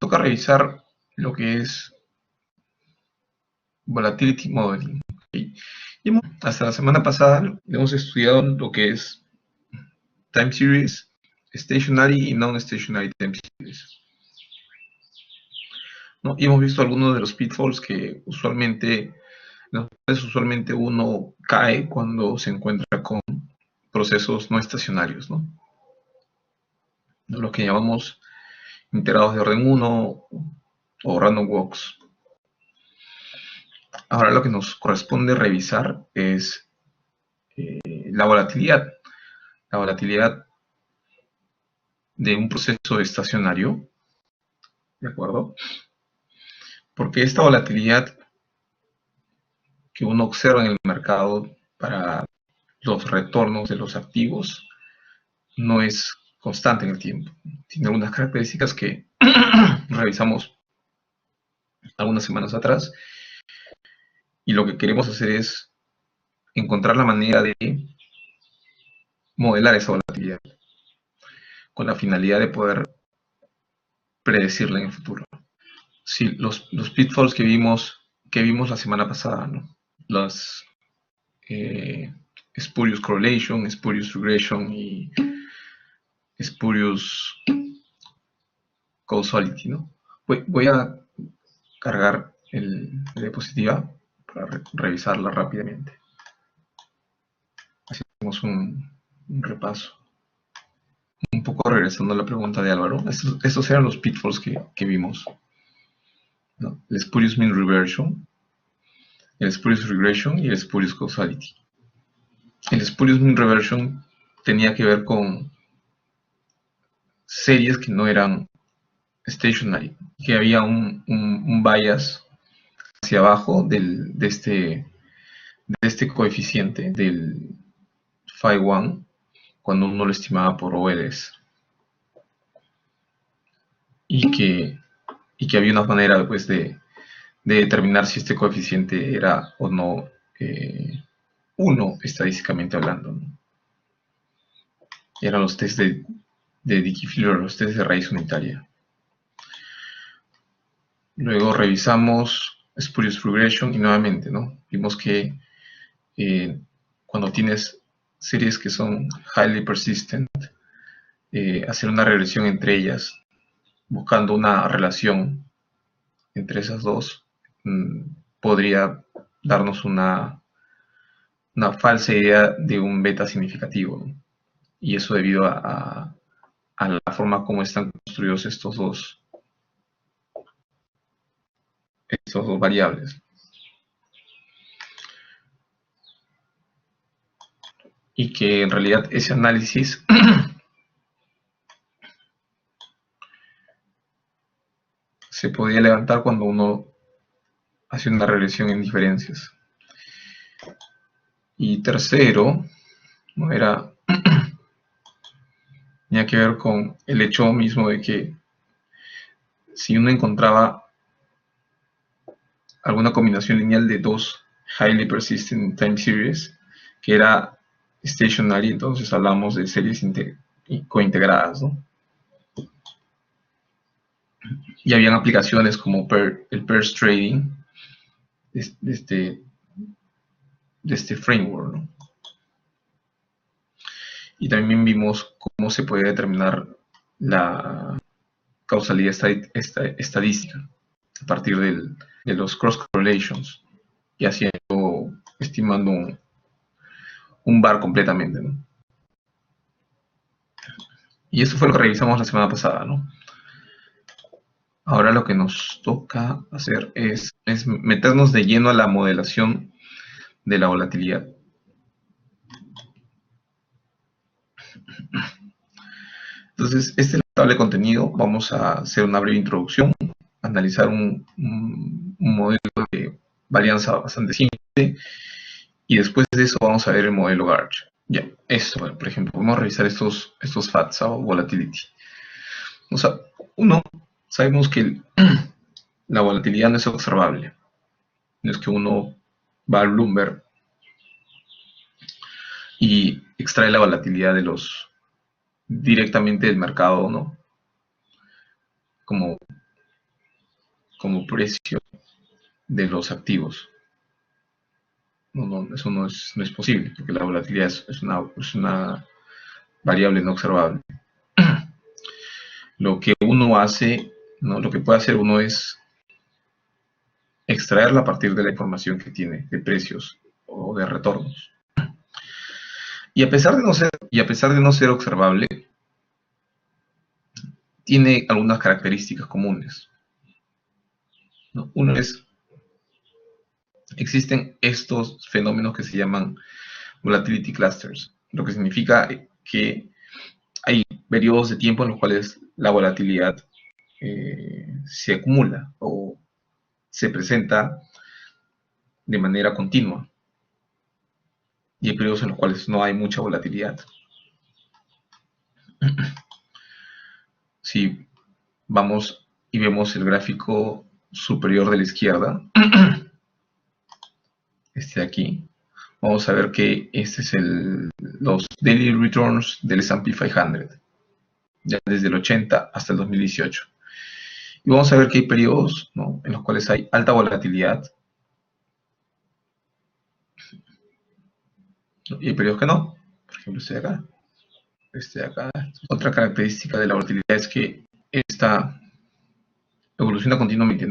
toca revisar lo que es Volatility Modeling. ¿Okay? Y hasta la semana pasada hemos estudiado lo que es Time Series, Stationary y Non-Stationary Time Series, ¿no? Y hemos visto algunos de los pitfalls que usualmente uno cae cuando se encuentra con procesos no estacionarios, ¿no? Lo que llamamos integrados de orden 1 o random walks. Ahora lo que nos corresponde revisar es la volatilidad de un proceso estacionario, ¿de acuerdo? Porque esta volatilidad que uno observa en el mercado para los retornos de los activos no es constante en el tiempo. Tiene algunas características que revisamos algunas semanas atrás, y lo que queremos hacer es encontrar la manera de modelar esa volatilidad con la finalidad de poder predecirla en el futuro. Sí, los pitfalls que vimos la semana pasada, ¿no? Las spurious correlation, spurious regression y spurious causality, ¿no? Voy a cargar la diapositiva para revisarla rápidamente. Hacemos un repaso. Un poco regresando a la pregunta de Álvaro, estos eran los pitfalls que vimos, ¿no? El spurious mean reversion, el spurious regression y el spurious causality. El spurious mean reversion tenía que ver con series que no eran stationary, que había un bias hacia abajo de este coeficiente del phi1 cuando uno lo estimaba por OLs, y que había una manera pues de determinar si este coeficiente era o no 1 estadísticamente hablando, ¿no? Eran los test de Dickey-Filler, los test de raíz unitaria. Luego revisamos spurious regression y nuevamente, ¿no? Vimos que cuando tienes series que son highly persistent, hacer una regresión entre ellas, buscando una relación entre esas dos, podría darnos una falsa idea de un beta significativo, ¿no? Y eso debido a la forma como están construidos estos dos variables. Y que en realidad ese análisis se podía levantar cuando uno hace una regresión en diferencias. Y tercero, ¿no? Tenía que ver con el hecho mismo de que si uno encontraba alguna combinación lineal de dos highly persistent time series que era stationary, entonces hablamos de series cointegradas, ¿no? Y habían aplicaciones como el pairs trading de este framework, ¿no? Y también vimos cómo se puede determinar la causalidad estadística a partir de los cross correlations y estimando un bar completamente, ¿no? Y eso fue lo que revisamos la semana pasada, ¿no? Ahora lo que nos toca hacer es meternos de lleno a la modelación de la volatilidad. Entonces, este es la tabla de contenido. Vamos a hacer una breve introducción, analizar un modelo de varianza bastante simple, y después de eso vamos a ver el modelo Garch. Ya, eso, bueno, por ejemplo, vamos a revisar estos FATs o volatility. O sea, sabemos que la volatilidad no es observable. No es que uno va al Bloomberg y extrae la volatilidad directamente del mercado, ¿no? Como como precio de los activos. Eso no es posible, porque la volatilidad es una variable no observable. Lo que uno hace, ¿no? Lo que puede hacer uno es extraerla a partir de la información que tiene de precios o de retornos. Y a pesar de no ser observable, tiene algunas características comunes, ¿no? Uno es, existen estos fenómenos que se llaman volatility clusters, lo que significa que hay periodos de tiempo en los cuales la volatilidad se acumula o se presenta de manera continua, y hay periodos en los cuales no hay mucha volatilidad. Si vamos y vemos el gráfico superior de la izquierda, este de aquí, vamos a ver que este es los daily returns del S&P 500, ya desde el 80 hasta el 2018. Y vamos a ver que hay periodos, ¿no?, en los cuales hay alta volatilidad, ¿no?, y hay periodos que no. Por ejemplo, este de acá. Otra característica de la volatilidad es que esta evoluciona continuamente.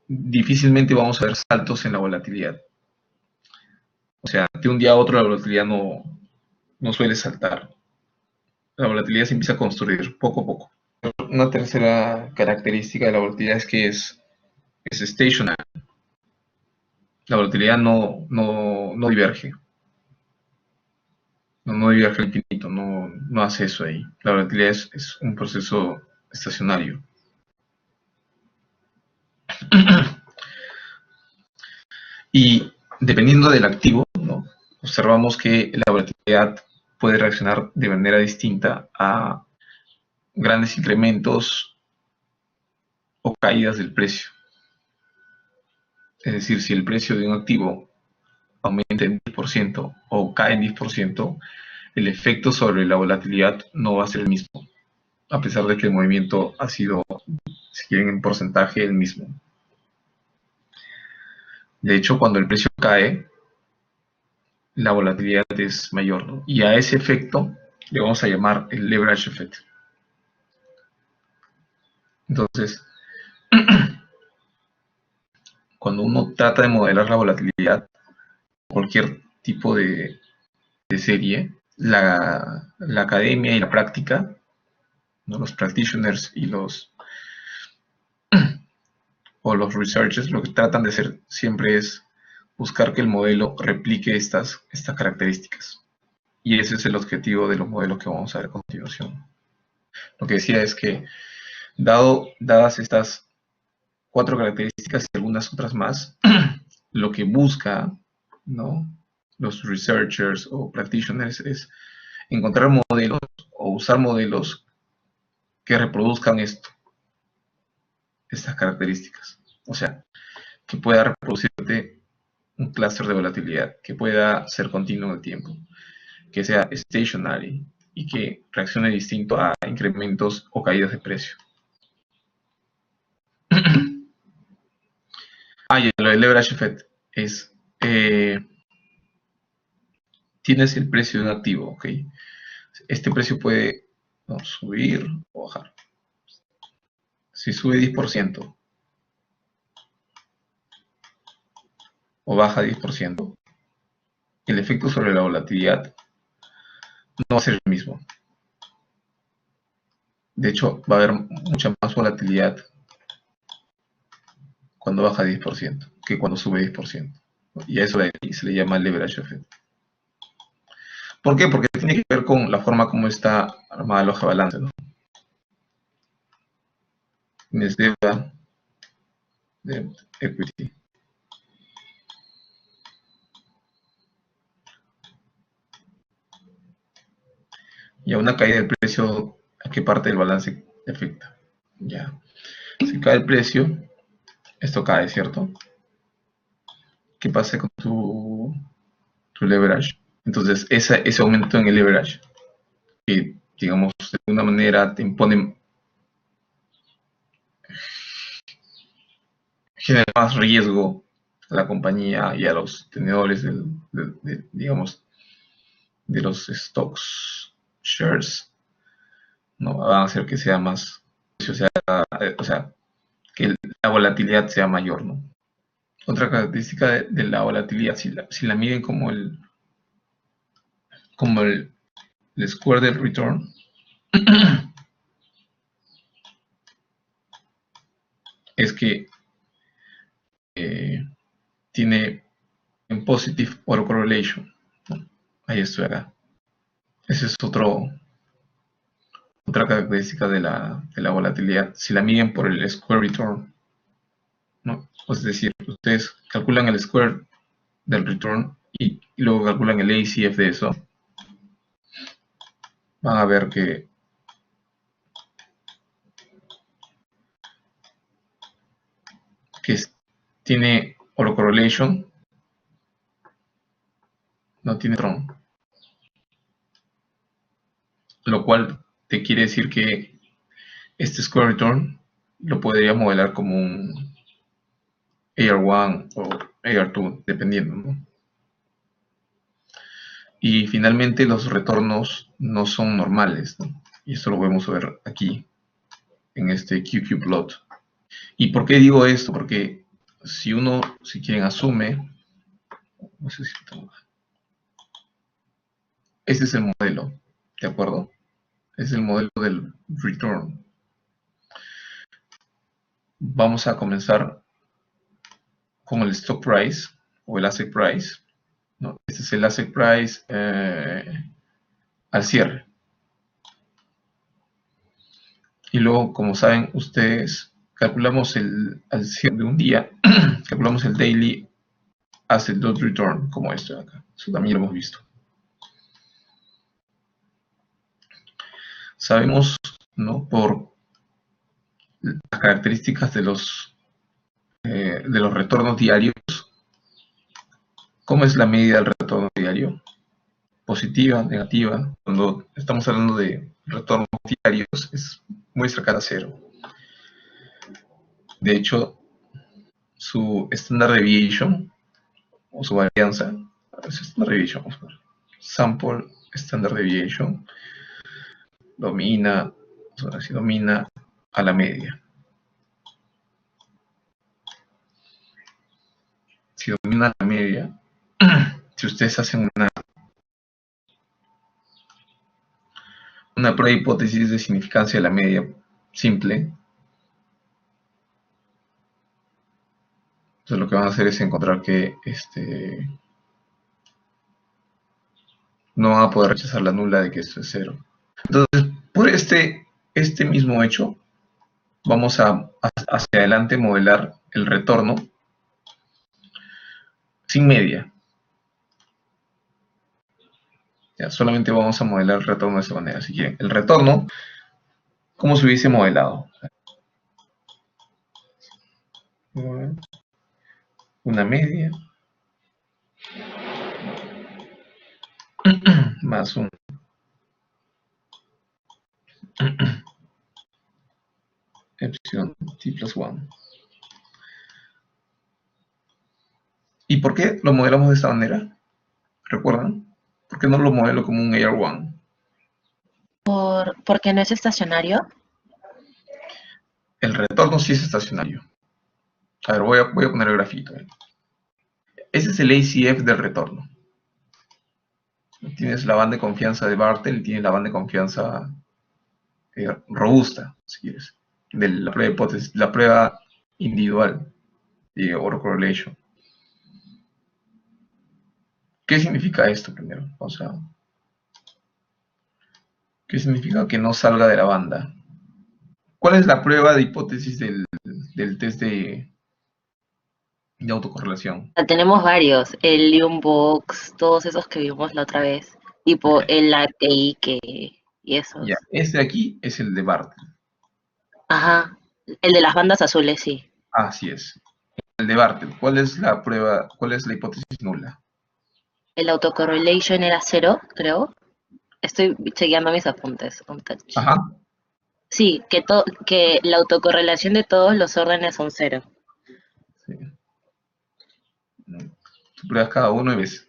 Difícilmente vamos a ver saltos en la volatilidad. O sea, de un día a otro la volatilidad no suele saltar. La volatilidad se empieza a construir poco a poco. Una tercera característica de la volatilidad es que es stationary. La volatilidad no diverge. No diverge al infinito, no hace eso ahí. La volatilidad es un proceso estacionario. Y dependiendo del activo, ¿no?, observamos que la volatilidad puede reaccionar de manera distinta a grandes incrementos o caídas del precio. Es decir, si el precio de un activo aumenta en 10% o cae en 10%, el efecto sobre la volatilidad no va a ser el mismo, a pesar de que el movimiento ha sido, si quieren, en porcentaje el mismo. De hecho, cuando el precio cae, la volatilidad es mayor, ¿no? Y a ese efecto le vamos a llamar el leverage effect. Entonces, cuando uno trata de modelar la volatilidad, cualquier tipo de serie, la academia y la práctica, ¿no?, los practitioners y los researchers, lo que tratan de hacer siempre es buscar que el modelo replique estas características. Y ese es el objetivo de los modelos que vamos a ver a continuación. Lo que decía es que, dadas estas 4 características y algunas otras más, lo que busca, ¿no?, los researchers o practitioners es encontrar modelos o usar modelos que reproduzcan estas características. O sea, que pueda reproducirte un clúster de volatilidad, que pueda ser continuo en el tiempo, que sea stationary y que reaccione distinto a incrementos o caídas de precio. Y lo del leverage effect es, tienes el precio de un activo, ¿ok? Este precio puede, ¿no?, subir o bajar. Si sube 10% o baja 10%, el efecto sobre la volatilidad no va a ser el mismo. De hecho, va a haber mucha más volatilidad cuando baja 10% que cuando sube 10%. Y a eso se le llama leverage effect. ¿Por qué? Porque tiene que ver con la forma como está armada la hoja de balance, ¿no? Tienes deuda, debt, equity. Y a una caída del precio, ¿a qué parte del balance afecta? Ya. Si cae el precio, esto cae, ¿cierto? ¿Qué pasa con tu leverage? Entonces, ese aumento en el leverage, que, digamos, de alguna manera te impone genera más riesgo a la compañía y a los tenedores digamos, de los stocks, shares, ¿no? Van a hacer que sea más, o sea, que la volatilidad sea mayor, ¿no? Otra característica de la volatilidad, si la miden como el square del return, es que tiene en positive autocorrelation, ¿no? Ahí estoy acá. Esa es otra característica de la volatilidad. Si la miden por el square return, ¿no? Es decir, ustedes calculan el square del return y luego calculan el ACF de eso, van a ver que tiene autocorrelation, no tiene tron, lo cual te quiere decir que este square return lo podría modelar como un AR1 o AR2, dependiendo, ¿no? Y finalmente los retornos no son normales, ¿no? Y esto lo podemos ver aquí en este QQ-plot. ¿Y por qué digo esto? Porque si quien asume, no sé si tengo, este es el modelo, ¿de acuerdo? Es el modelo del return. Vamos a comenzar con el stock price o el asset price, ¿no? Este es el asset price al cierre. Y luego, como saben ustedes, calculamos al cierre de un día, calculamos el daily asset dot return, como esto de acá. Eso también lo hemos visto. Sabemos, ¿no?, por las características de los retornos diarios, ¿cómo es la medida del retorno diario? Positiva, negativa. Cuando estamos hablando de retornos diarios, es muy cercana a cero. De hecho, su standard deviation o su varianza, es standard deviation, vamos a ver, sample standard deviation, domina a la media. Si domina a la media, si ustedes hacen una prueba de hipótesis de significancia de la media simple, entonces lo que van a hacer es encontrar que no van a poder rechazar la nula de que esto es cero. Entonces, por este mismo hecho, vamos hacia adelante modelar el retorno sin media. Ya, solamente vamos a modelar el retorno de esa manera. Si quieren, el retorno, ¿cómo se hubiese modelado? Una media más un epsilon t plus 1. ¿Y por qué lo modelamos de esta manera? ¿Recuerdan? ¿Por qué no lo modelo como un AR1? ¿Porque no es estacionario? El retorno sí es estacionario. A ver, voy a poner el grafito. Ese es el ACF del retorno. Tienes la banda de confianza de Bartel y tienes la banda de confianza robusta, si quieres, de la prueba de hipótesis, la prueba individual de autocorrelation. ¿Qué significa esto primero? O sea, ¿qué significa que no salga de la banda? ¿Cuál es la prueba de hipótesis del test de autocorrelación? Tenemos varios, el Box, todos esos que vimos la otra vez, tipo el ATI y esos. Ya, este de aquí es el de Bartel. Ajá, el de las bandas azules, sí. Así es. El de Bartel, ¿cuál es la prueba, cuál es la hipótesis nula? El autocorrelation era 0, creo. Estoy chequeando mis apuntes. Ajá. Sí, que la autocorrelación de todos los órdenes son 0. Tú pruebas cada uno y ves.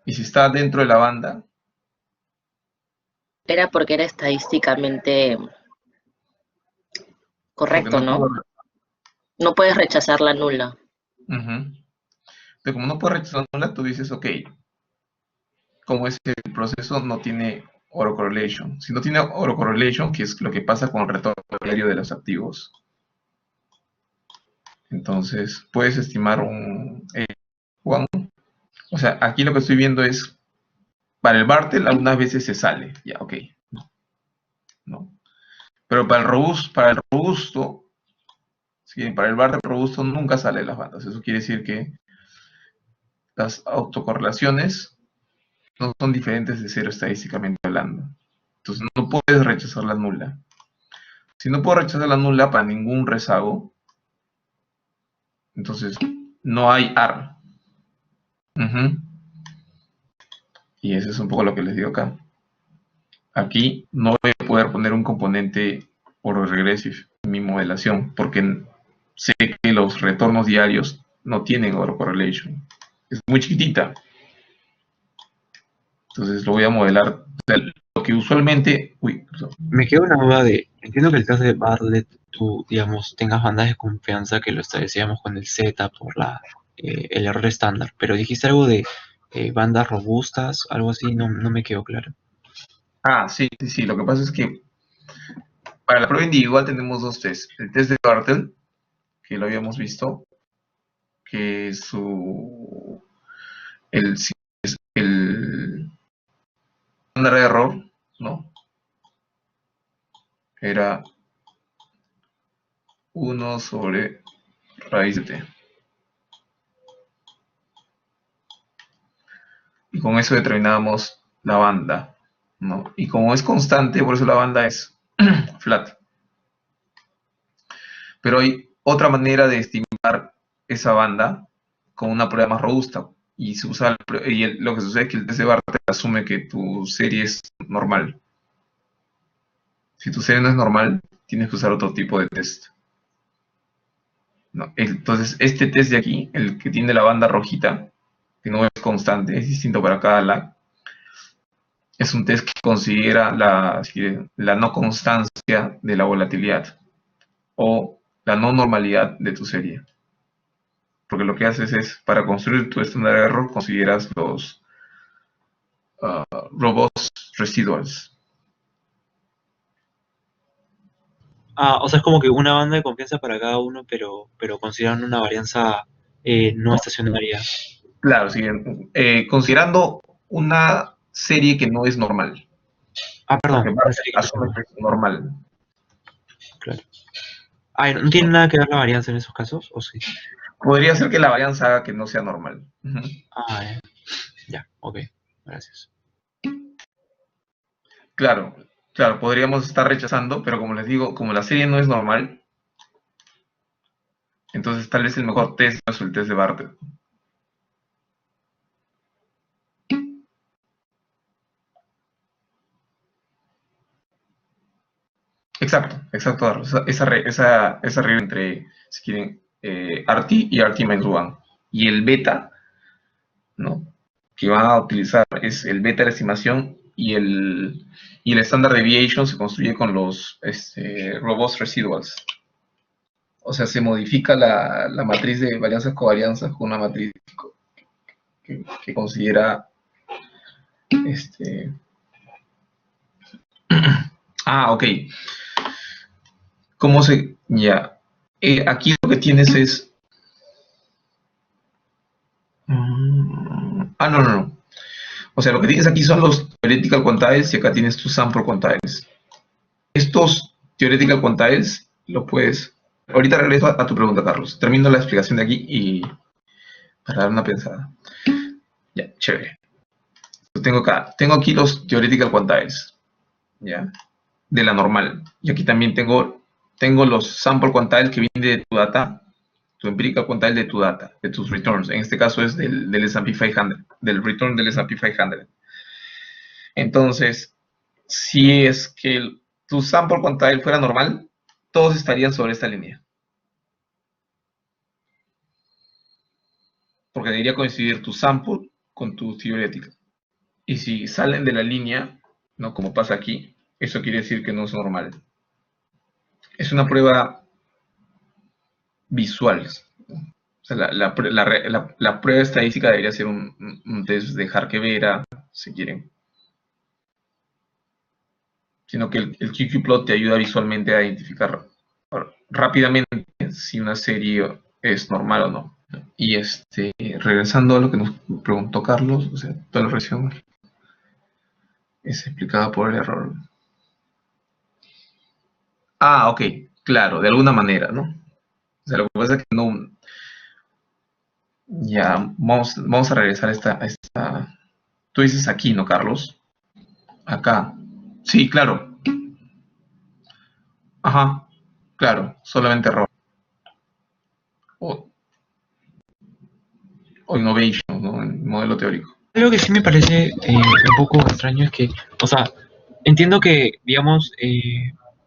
Y si está dentro de la banda, Era porque era estadísticamente porque correcto, no puedo. ¿no? No puedes rechazar la nula. Ujú. Pero como no puedes rechazar nula, tú dices, ok, como ese proceso no tiene autocorrelation. Si no tiene autocorrelation, que es lo que pasa con el retorno diario de los activos, entonces puedes estimar un one. O sea, aquí lo que estoy viendo es, para el Bartel algunas veces se sale, ya, ok, ¿no? Pero para el robusto, sí, para el Bartel robusto nunca sale de las bandas. Eso quiere decir que las autocorrelaciones no son diferentes de cero estadísticamente hablando. Entonces no puedes rechazar la nula. Si no puedo rechazar la nula para ningún rezago, entonces no hay AR. Ujú. Y eso es un poco lo que les digo acá. Aquí no voy a poder poner un componente autoregresive en mi modelación, porque sé que los retornos diarios no tienen autocorrelation. Es muy chiquitita. Entonces lo voy a modelar. O sea, lo que usualmente. Uy, perdón. Me queda una duda de, entiendo que el caso de Bartlett, tú, digamos, tengas bandas de confianza que lo establecíamos con el Z por el error estándar, pero dijiste algo de bandas robustas, algo así, no me quedó claro. Ah, sí, sí, sí. Lo que pasa es que para la prueba individual tenemos dos tests. El test de Bartel, que lo habíamos visto, que el, el estándar de error, ¿no? Era 1/raíz de t. Y con eso determinábamos la banda, ¿no? Y como es constante, por eso la banda es flat. Pero hay otra manera de estimar esa banda con una prueba más robusta. Y se usa lo que sucede es que el test de Bartlett asume que tu serie es normal. Si tu serie no es normal, tienes que usar otro tipo de test, ¿no? Entonces, este test de aquí, el que tiene la banda rojita, que no es constante, es distinto para cada lag, es un test que considera la no constancia de la volatilidad o la no normalidad de tu serie. Porque lo que haces es, para construir tu estándar de error, consideras los robust residuals. Ah, o sea, es como que una banda de confianza para cada uno, pero consideran una varianza no estacionaria. Claro, sí, considerando una serie que no es normal. Ah, Porque perdón, una Bartlett serie que no es asume normal, que es normal. claro. Ah, ¿no tiene nada que ver la varianza en esos casos? ¿O sí? Podría ser que la varianza haga que no sea normal. Ujú. Ah, ya, ok, gracias. Claro, claro, podríamos estar rechazando, pero como les digo, como la serie no es normal, entonces tal vez el mejor test no es el test de Bartlett. Exacto, exacto. Esa regla entre, si quieren, RT y RT-1. Y el beta, ¿no? Que van a utilizar es el beta de la estimación y el standard deviation se construye con los robust residuals. O sea, se modifica la matriz de varianzas-covarianzas con una matriz que considera este. Ah, ok. ¿Cómo se...? Ya. Aquí lo que tienes es... no, no, no. O sea, lo que tienes aquí son los theoretical quantiles y acá tienes tus sample quantiles. Estos theoretical quantiles los puedes... Ahorita regreso a tu pregunta, Carlos. Termino la explicación de aquí y para dar una pensada. Ya, chévere. Tengo aquí los theoretical quantiles, ¿ya? De la normal. Y aquí también tengo los sample quantiles que vienen de tu data, tu empirical quantile de tu data, de tus returns. En este caso es del S&P 500, del return del S&P 500. Entonces, si es que tu sample quantile fuera normal, todos estarían sobre esta línea. porque debería coincidir tu sample con tu theoretic. Y si salen de la línea, ¿no? Como pasa aquí, eso quiere decir que no es normal. Es una prueba visual. O sea, la prueba estadística debería ser un test de Harke-Vera, si quieren. Sino que el QQ-plot te ayuda visualmente a identificar rápidamente si una serie es normal o no. Y regresando a lo que nos preguntó Carlos, o sea, toda la reacción es explicada por el error. Ah, ok, claro, de alguna manera, ¿no? O sea, lo que pasa es que no. Ya, vamos a regresar a esta. Tú dices aquí, ¿no, Carlos? Acá. Sí, claro. Ajá, claro, solamente error. O, o innovation, ¿no? En modelo teórico. Algo que sí me parece un poco extraño es que, o sea, entiendo que, digamos,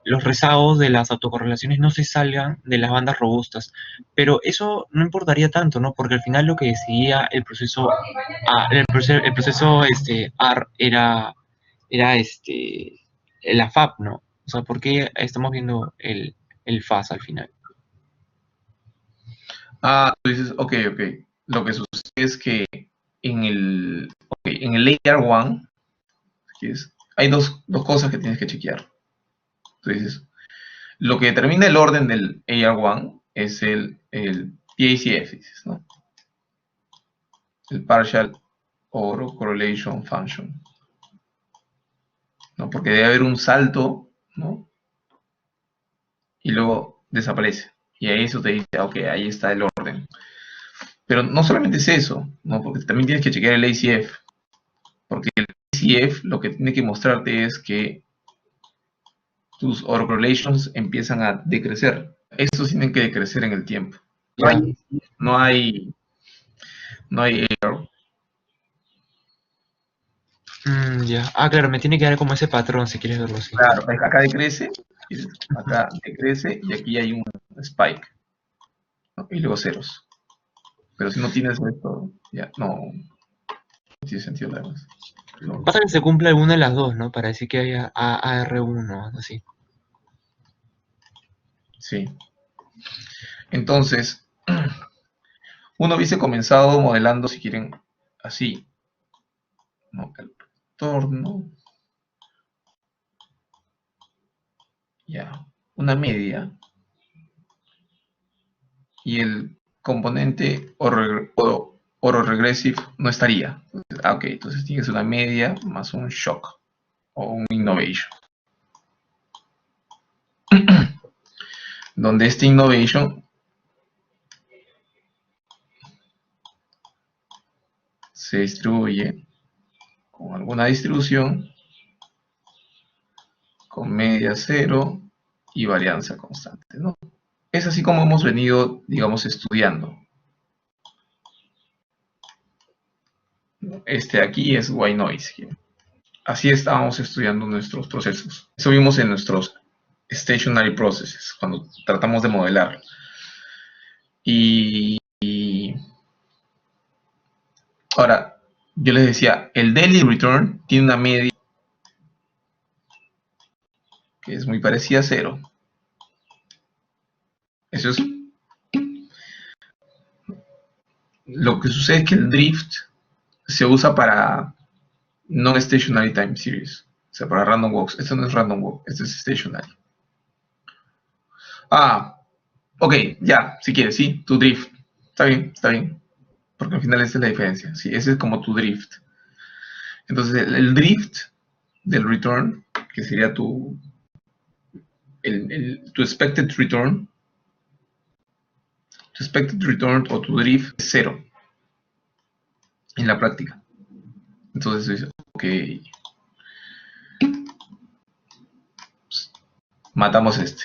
los rezagos de las autocorrelaciones no se salgan de las bandas robustas, pero eso no importaría tanto, ¿no? Porque al final lo que decidía el proceso, AR era la FAB, ¿no? O sea, ¿por qué estamos viendo el FAS al final? Ah, tú dices, ok. Lo que sucede es que en el layer 1, hay dos cosas que tienes que chequear. Tú dices, lo que determina el orden del AR1 es el PACF, dices, ¿no? El Partial Autocorrelation Function, ¿no? Porque debe haber un salto, ¿no? Y luego desaparece. Y ahí eso te dice, ok, ahí está el orden. Pero no solamente es eso, ¿no? Porque también tienes que chequear el ACF. Porque el ACF lo que tiene que mostrarte es que tus autocorrelations empiezan a decrecer. Estos tienen que decrecer en el tiempo. Ya. No hay error. Ya. Ah, claro, me tiene que dar como ese patrón si quieres verlo así. Claro, acá decrece y aquí hay un spike, ¿no? Y luego ceros. Pero si no tienes esto, ya no tiene sentido la demás. No, Pasa que se cumple alguna de las dos, ¿no? Para decir que haya AR1, así. sí. Entonces, uno hubiese comenzado modelando, si quieren, así, ¿no? El retorno, ya, una media, y el componente oro-regressive no estaría. Ok, entonces tienes una media más un shock o un innovation. Donde este innovation se distribuye con alguna distribución con media cero y varianza constante, ¿no? Es así como hemos venido, digamos, estudiando. Este aquí es white noise. Así estábamos estudiando nuestros procesos. Eso vimos en nuestros stationary processes, cuando tratamos de modelar. Y ahora, yo les decía, el daily return tiene una media que es muy parecida a cero. Eso es lo que sucede, es que el drift se usa para non-stationary time series, o sea, para random walks. Esto no es random walk, esto es stationary. Ah, ok, ya, si quieres, sí, tu drift. Está bien, porque al final esa es la diferencia. Sí, ese es como tu drift. Entonces, el drift del return, que sería tu expected return, o tu drift es cero en la práctica. Entonces, ok, pues, matamos este.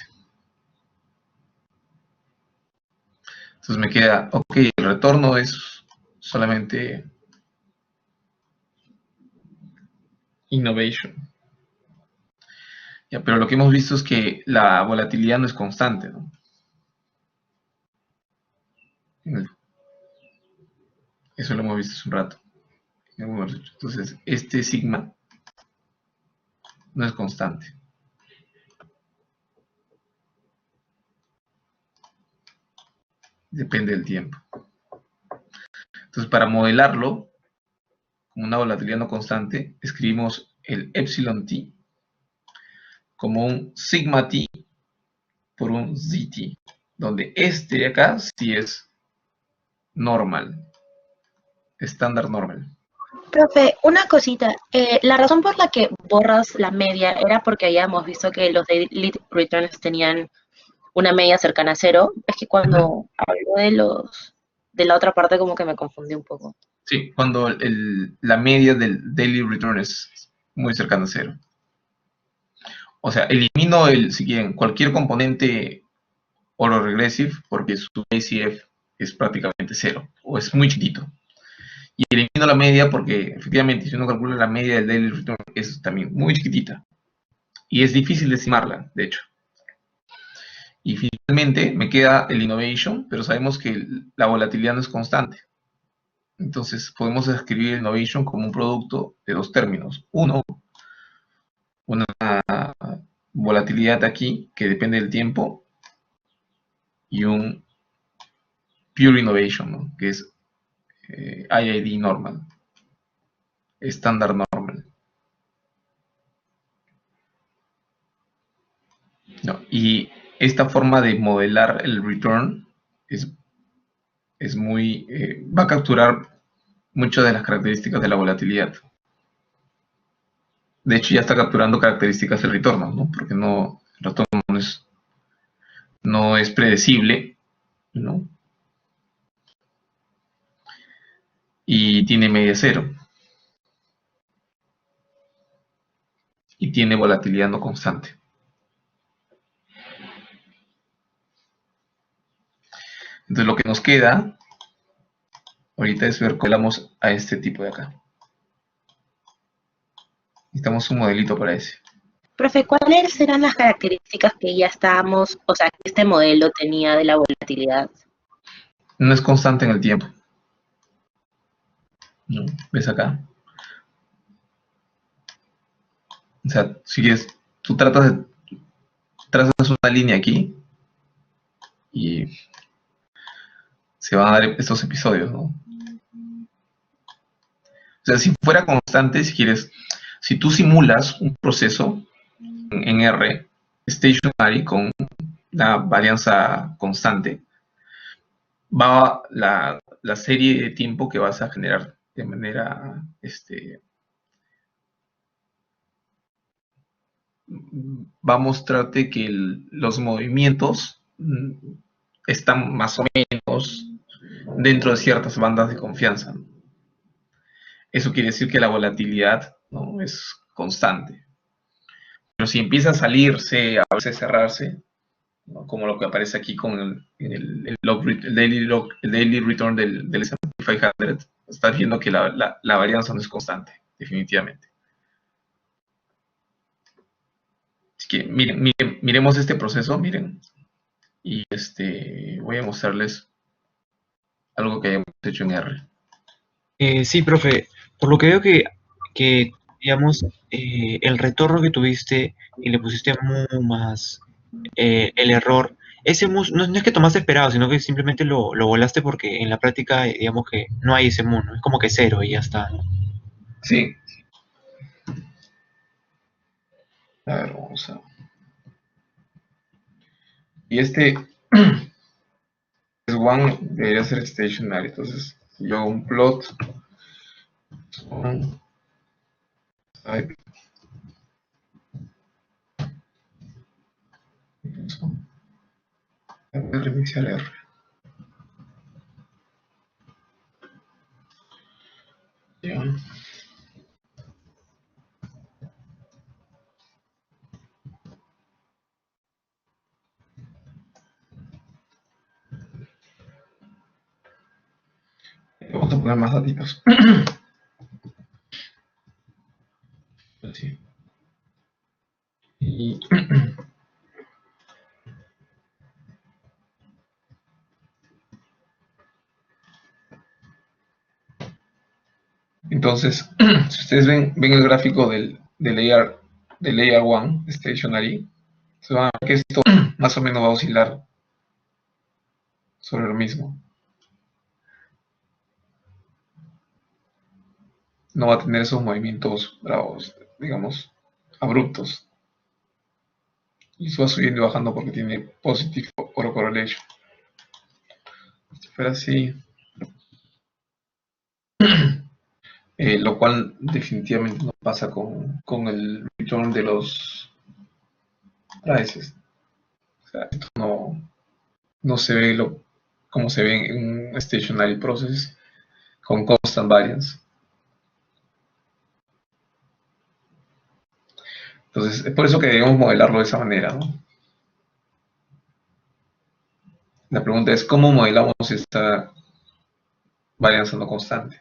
Entonces me queda, ok, el retorno es solamente innovation. Ya, pero lo que hemos visto es que la volatilidad no es constante, ¿no? Eso lo hemos visto hace un rato. Entonces, este sigma no es constante. Depende del tiempo. Entonces, para modelarlo como una volatilidad no constante, escribimos el epsilon t como un sigma t por un zt, donde este de acá sí es normal, estándar normal. Profe, una cosita. La razón por la que borras la media era porque habíamos visto que los daily returns tenían una media cercana a cero. Es que cuando hablo de la otra parte como que me confundí un poco. Sí, cuando la media del daily return es muy cercana a cero. O sea, elimino si quieren, cualquier componente oro regressive porque su ACF es prácticamente cero o es muy chiquito. Y elimino la media porque efectivamente si uno calcula la media del daily return es también muy chiquitita. Y es difícil de estimarla, de hecho. Y finalmente me queda el innovation, pero sabemos que la volatilidad no es constante. Entonces podemos escribir el innovation como un producto de dos términos. Uno, una volatilidad aquí que depende del tiempo y un pure innovation, ¿no? Que es IID normal, estándar normal. ¿No? Y esta forma de modelar el return es muy, va a capturar muchas de las características de la volatilidad. De hecho, ya está capturando características del retorno, ¿no? Porque el retorno no es predecible, ¿no? Y tiene media cero. Y tiene volatilidad no constante. Entonces lo que nos queda ahorita es ver cómo hablamos a este tipo de acá. Necesitamos un modelito para ese. Profe, ¿cuáles eran las características que ya estábamos, o sea, que este modelo tenía de la volatilidad? No es constante en el tiempo, ¿no? ¿Ves acá? O sea, si quieres, tú trazas una línea aquí y se van a dar estos episodios, ¿no? O sea, si fuera constante, si quieres, si tú simulas un proceso en R stationary con una varianza constante, va la serie de tiempo que vas a generar de manera, va a mostrarte que los movimientos están más o menos dentro de ciertas bandas de confianza, ¿no? Eso quiere decir que la volatilidad, ¿no?, es constante. Pero si empieza a salirse, a veces cerrarse, ¿no?, como lo que aparece aquí con el daily return del S&P 500, estás viendo que la varianza no es constante, definitivamente. Así que miremos este proceso, miren, y voy a mostrarles algo que hayamos hecho en R. Sí, profe, por lo que veo que digamos, el retorno que tuviste y le pusiste más el error, no es que tomaste esperado, sino que simplemente lo volaste porque en la práctica, digamos que no hay ese mu, ¿no? Es como que cero y ya está, ¿no? Sí. A ver, vamos a... Y es one debería ser stationary, entonces yo hago un plot on type. Voy a reiniciar R. Ya. Vamos a poner más datitos. Así. Y Entonces, si ustedes ven el gráfico del Layer 1 Stationary, se van a ver que esto más o menos va a oscilar sobre lo mismo. No va a tener esos movimientos bravos, digamos, abruptos. Y eso va subiendo y bajando porque tiene positive autocorrelation. Si fuera así, lo cual definitivamente no pasa con el return de los prices. O sea, esto no se ve como se ve en un stationary process con constant variance. Entonces, es por eso que debemos modelarlo de esa manera, ¿no? La pregunta es, ¿cómo modelamos esta varianza no constante?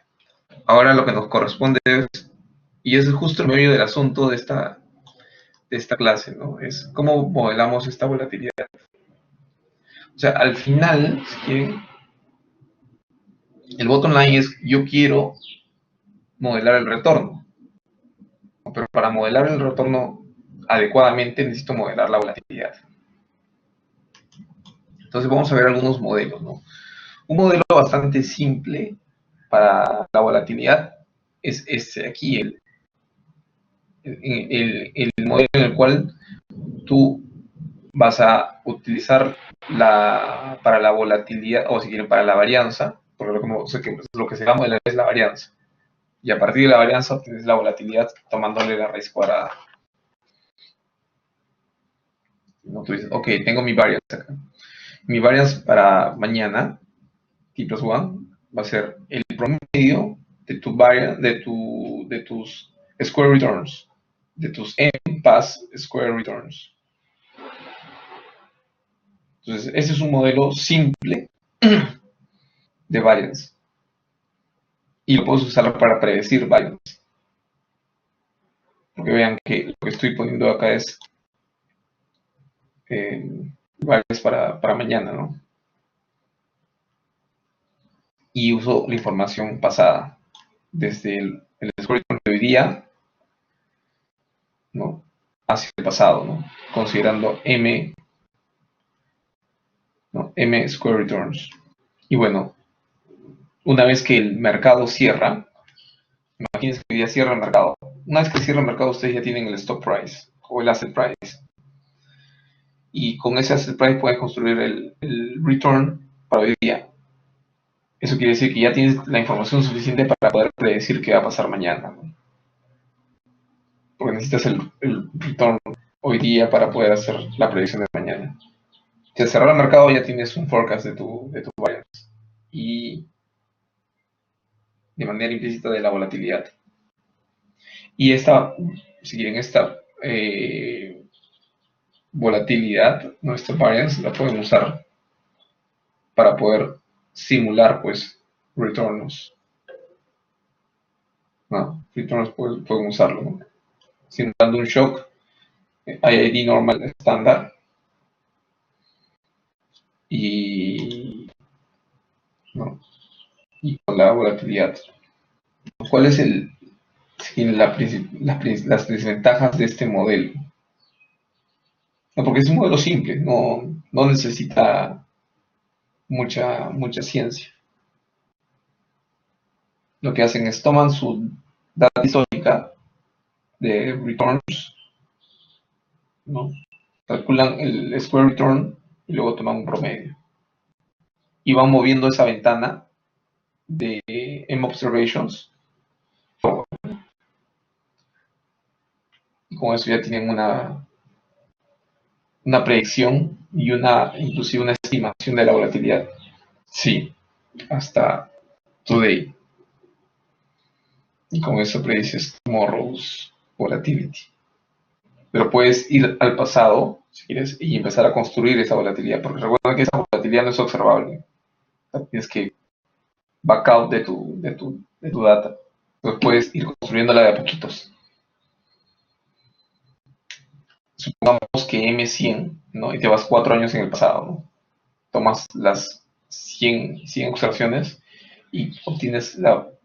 Ahora lo que nos corresponde es, y ese es justo el medio del asunto de esta clase, ¿no? Es cómo modelamos esta volatilidad. O sea, al final, si quieren, el bottom line es, yo quiero modelar el retorno. Pero para modelar el retorno adecuadamente necesito modelar la volatilidad. Entonces vamos a ver algunos modelos, ¿no? Un modelo bastante simple para la volatilidad es este de aquí, el modelo en el cual tú vas a utilizar para la volatilidad, o si quieren, para la varianza, porque lo que se va a modelar es la varianza. Y a partir de la varianza obtienes la volatilidad tomándole la raíz cuadrada. ¿No? Tú dices, ok, tengo mi variance acá. Mi variance para mañana, t plus 1, va a ser el promedio de tu variance, de tus square returns, de tus m-pass square returns. Entonces, ese es un modelo simple de variance. Y lo puedes usar para predecir variance. Porque vean que lo que estoy poniendo acá es variance para mañana, ¿no? Y uso la información pasada. Desde el square return de hoy día, ¿no? Hacia el pasado, ¿no? Considerando M, ¿no? M square returns. Y bueno, una vez que el mercado cierra, imagínense que ya cierra el mercado. Una vez que cierra el mercado, ustedes ya tienen el stop price o el asset price. Y con ese asset price pueden construir el return para hoy día. Eso quiere decir que ya tienes la información suficiente para poder predecir qué va a pasar mañana, ¿no? Porque necesitas el return hoy día para poder hacer la predicción de mañana. Si al cerrar el mercado ya tienes un forecast de tu variance. Y de manera implícita de la volatilidad. Y si quieren, esta volatilidad, nuestra variance, la pueden usar para poder simular, pues, retornos. ¿No? Retornos pueden usarlo, ¿no? Simulando un shock, IID normal estándar. ¿No? Y con la volatilidad. ¿Cuál es las desventajas de este modelo? No, porque es un modelo simple, no necesita mucha ciencia. Lo que hacen es toman su data histórica de returns, ¿no? Calculan el square return y luego toman un promedio. Y van moviendo esa ventana de M observations. Y con eso ya tienen una predicción y inclusive una estimación de la volatilidad. Sí, hasta today. Y con eso predices tomorrow's volatility. Pero puedes ir al pasado, si quieres, y empezar a construir esa volatilidad, porque recuerda que esa volatilidad no es observable. O sea, tienes que back out de tu data. Entonces puedes ir construyéndola de a poquitos. Supongamos que M100, ¿no? Y te vas 4 años en el pasado, ¿no? Tomas las 100 observaciones y obtienes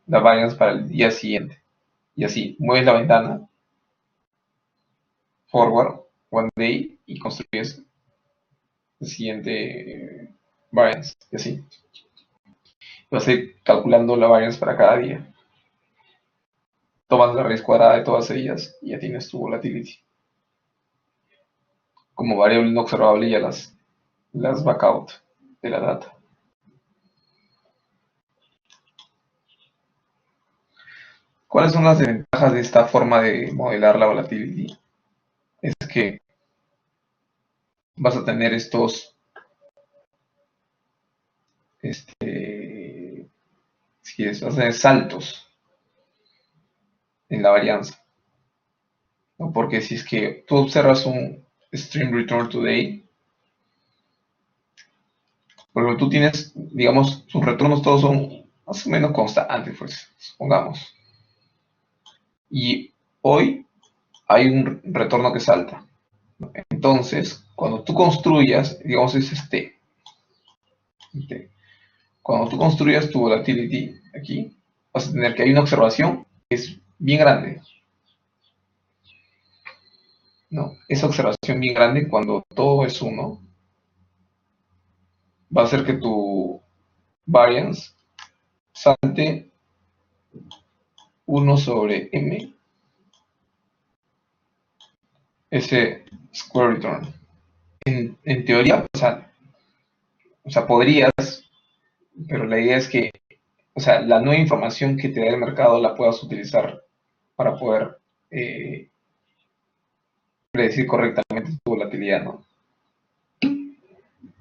la variance para el día siguiente. Y así, mueves la ventana, forward, one day, y construyes el siguiente variance, y así. Vas a ir calculando la variance para cada día. Tomas la raíz cuadrada de todas ellas y ya tienes tu volatility. Como variable no observable ya las back out de la data. ¿Cuáles son las desventajas de esta forma de modelar la volatility? Es que vas a tener estos si quieres, vas a tener saltos en la varianza, ¿no? Porque si es que tú observas un stream return today, porque tú tienes, digamos, sus retornos todos son más o menos constantes, pues, supongamos. Y hoy hay un retorno que salta. Entonces, cuando tú construyas, digamos, es cuando tú construyas tu volatility aquí, vas a tener que hay una observación que es bien grande, ¿no? Esa observación bien grande, cuando todo es 1, va a hacer que tu variance salte 1/m, ese square return. En teoría, o sea, podrías, pero la idea es que, o sea, la nueva información que te da el mercado la puedas utilizar para poder predecir correctamente tu volatilidad, ¿no?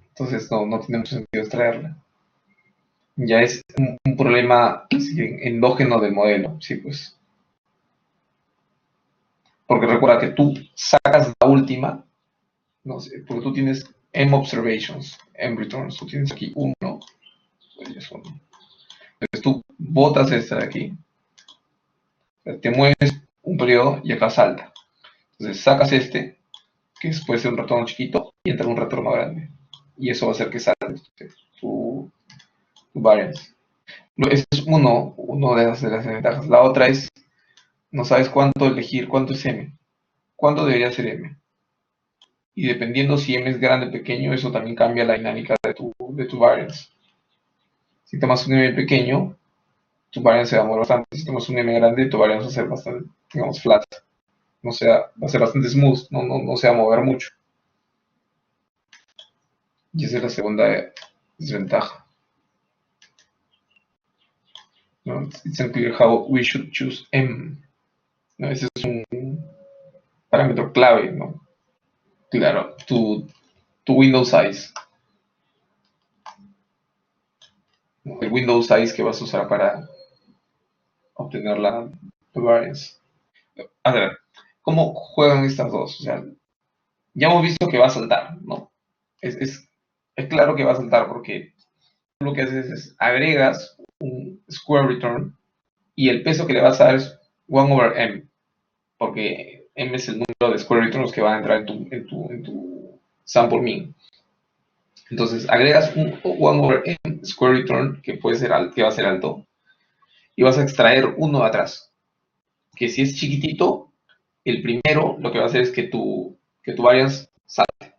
Entonces no tiene mucho sentido extraerla. Ya es un problema endógeno del modelo, sí, pues. Porque recuerda que tú sacas la última, no sé, porque tú tienes M observations, M returns, tú tienes aquí 1, pues es 1. Entonces tú botas esta de aquí, te mueves un periodo y acá salta. Entonces sacas que puede ser un retorno chiquito, y entra un retorno grande. Y eso va a hacer que salte tu variance. Ese es uno de las ventajas. La otra es, no sabes cuánto elegir, cuánto es M. ¿Cuánto debería ser M? Y dependiendo si M es grande o pequeño, eso también cambia la dinámica de tu variance. Si tomas un M pequeño, tu variance se va a mover bastante. Si tomas un M grande, tu variance va a ser bastante, digamos, flat. O sea, va a ser bastante smooth, no se va a mover mucho. Y esa es la segunda desventaja. ¿No? It's unclear how we should choose M. ¿No? Ese es un parámetro clave, ¿no? Claro, tu window size. El window size que vas a usar para obtener la variance. A ver, ¿cómo juegan estas dos? O sea, ya hemos visto que va a saltar, ¿no? Es claro que va a saltar porque lo que haces es agregas un square return y el peso que le vas a dar es 1/m, porque m es el número de square returns que van a entrar en tu sample mean. Entonces agregas un 1/m square return que puede ser que va a ser alto y vas a extraer uno de atrás, que si es chiquitito, el primero lo que va a hacer es que tu variance salte.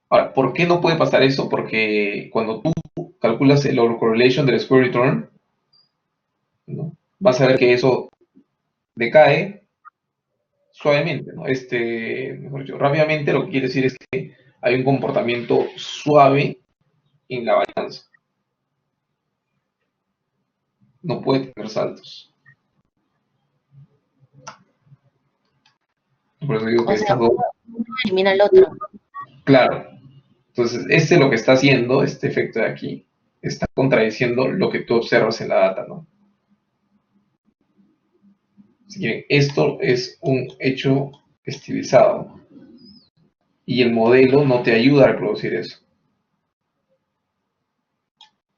Ahora, ¿por qué no puede pasar eso? Porque cuando tú calculas el autocorrelation del square return, ¿no? Vas a ver que eso decae suavemente, ¿no? Mejor dicho, rápidamente, lo que quiere decir es que hay un comportamiento suave en la balanza. No puede tener saltos. Por eso digo que estas dos... Uno elimina al otro. Claro. Entonces, lo que está haciendo, este efecto de aquí, está contradiciendo lo que tú observas en la data, ¿no? Así que esto es un hecho estilizado y el modelo no te ayuda a reproducir eso.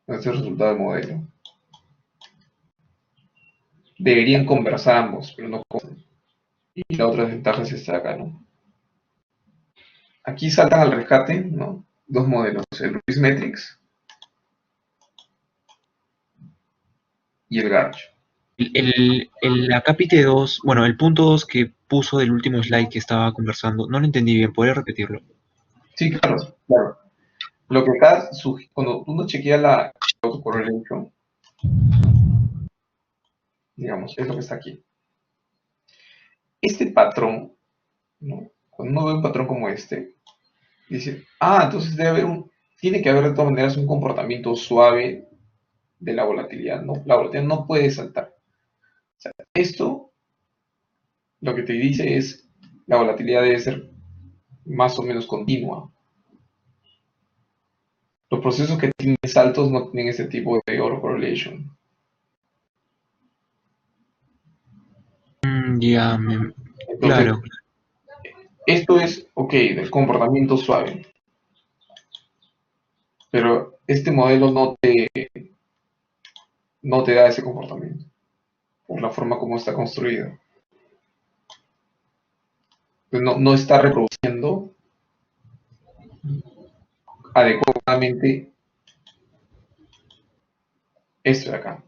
Este es el resultado del modelo. Deberían conversar ambos, pero no conversan. Y la otra desventaja es esta de acá, ¿no? Aquí saltan al rescate, ¿no? Dos modelos, el Risk Metrics y el garbage. La capite 2, bueno, el punto 2 que puso del último slide que estaba conversando, no lo entendí bien, ¿podría repetirlo? Sí, claro, claro. Lo que acá, cuando uno chequea la autocorrelation, digamos, es lo que está aquí. Este patrón, ¿no? Cuando uno ve un patrón como este, dice, entonces tiene que haber de todas maneras un comportamiento suave de la volatilidad, ¿no? La volatilidad no puede saltar. O sea, esto lo que te dice es, la volatilidad debe ser más o menos continua. Los procesos que tienen saltos no tienen ese tipo de autocorrelation. Ya, Entonces, claro. esto es, ok, del comportamiento suave, pero este modelo no te da ese comportamiento por la forma como está construido. Pues no está reproduciendo adecuadamente esto de acá.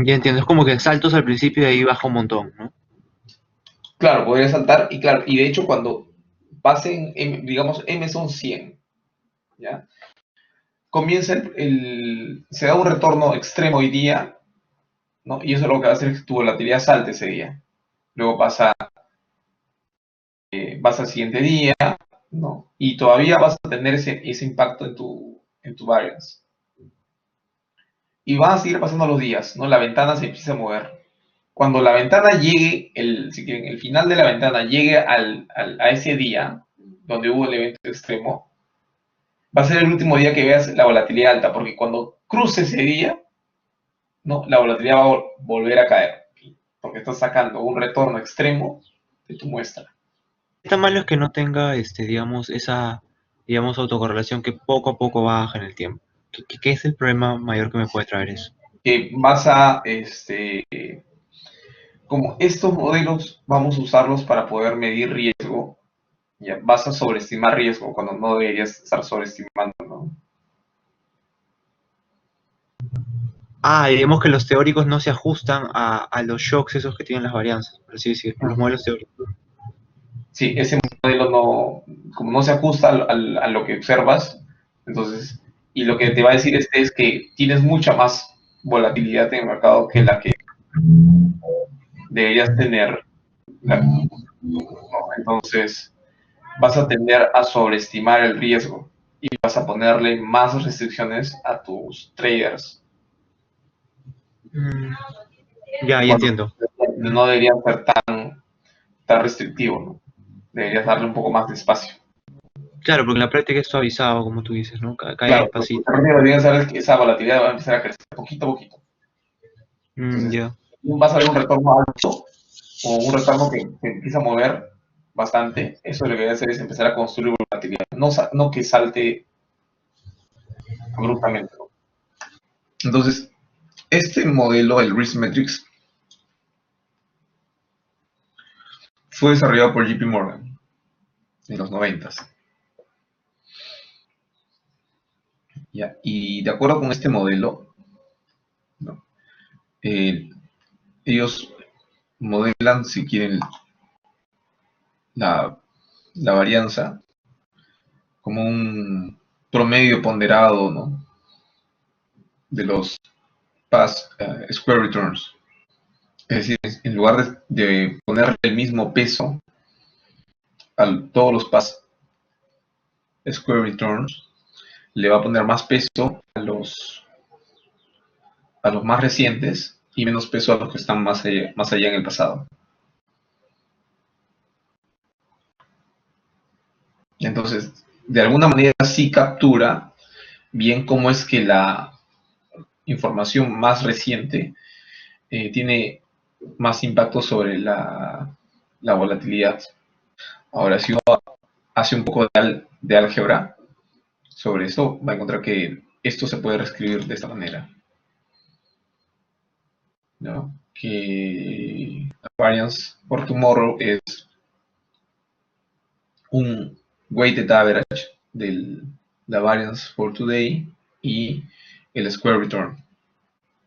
Ya entiendo, es como que saltos al principio y ahí baja un montón, ¿no? Claro, podría saltar y claro, y de hecho cuando pasen, digamos, M son 100, ¿ya? Comienza se da un retorno extremo hoy día, ¿no? Y eso es lo que va a hacer que tu volatilidad salte ese día. Luego vas al siguiente día, ¿no? Y todavía vas a tener ese impacto en tu variance. Y van a seguir pasando los días, ¿no? La ventana se empieza a mover. Cuando la ventana llegue, si quieren, el final de la ventana llegue a ese día donde hubo el evento extremo, va a ser el último día que veas la volatilidad alta, porque cuando cruce ese día, ¿no? La volatilidad va a volver a caer, porque estás sacando un retorno extremo de tu muestra. Está malo es que no tenga, digamos, esa, digamos, autocorrelación que poco a poco baja en el tiempo. ¿Qué es el problema mayor que me puede traer eso? Que como estos modelos vamos a usarlos para poder medir riesgo, ya vas a sobreestimar riesgo cuando no deberías estar sobreestimando, ¿no? Digamos que los teóricos no se ajustan a los shocks esos que tienen las varianzas, por así decirlo, los modelos teóricos. Sí, ese modelo como no se ajusta a lo que observas, entonces, y lo que te va a decir es que tienes mucha más volatilidad en el mercado que la que deberías tener. Entonces, vas a tender a sobreestimar el riesgo y vas a ponerle más restricciones a tus traders. Mm, ya Cuando entiendo. no deberían ser tan restrictivo, ¿no? Deberías darle un poco más de espacio. Claro, porque en la práctica es suavizado, como tú dices, ¿no? Cae Claro, lo que despacito. deberían saber es que esa volatilidad va a empezar a crecer poquito a poquito. Entonces, Ya. vas a ver un retorno alto o un retorno que empieza a mover bastante. Eso lo que debe hacer es empezar a construir volatilidad, no que salte abruptamente, ¿no? Entonces, este modelo, el Risk Metrics, fue desarrollado por JP Morgan en los 90. ¿Ya? Y de acuerdo con este modelo, ¿no? Eh, ellos modelan, si quieren, la, la varianza como un promedio ponderado, ¿no? De los past square returns. Es decir, en lugar de ponerle el mismo peso a todos los past square returns, le va a poner más peso a los más recientes y menos peso a los que están más allá en el pasado. Entonces, de alguna manera sí captura bien cómo es que la información más reciente tiene más impacto sobre la volatilidad. Ahora, si uno hace un poco de álgebra sobre esto, va a encontrar que esto se puede reescribir de esta manera, ¿no? Que la variance for tomorrow es un weighted average la variance for today y el square return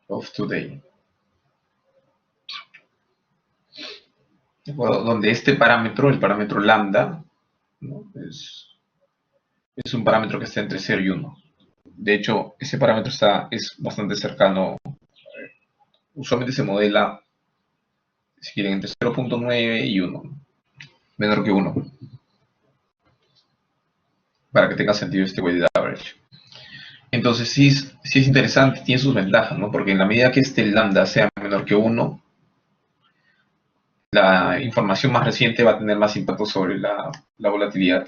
of today. ¿De acuerdo? Donde este parámetro, el parámetro lambda, ¿no? es un parámetro que está entre 0 y 1. De hecho, ese parámetro es bastante cercano. Usualmente se modela, si quieren, entre 0.9 y 1, menor que 1, para que tenga sentido este weighted average. Entonces sí es interesante, tiene sus ventajas, ¿no? Porque en la medida que este lambda sea menor que 1, la información más reciente va a tener más impacto sobre la volatilidad.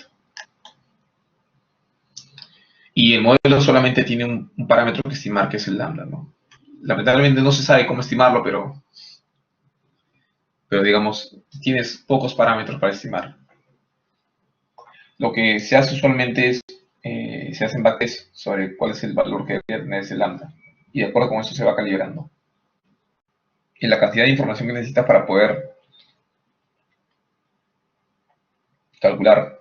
Y el modelo solamente tiene un parámetro que estimar, que es el lambda, ¿no? Lamentablemente no se sabe cómo estimarlo, pero digamos, tienes pocos parámetros para estimar. Lo que se hace usualmente es, se hacen backtests sobre cuál es el valor que debe tener ese lambda. Y de acuerdo con eso se va calibrando. Y la cantidad de información que necesitas para poder calcular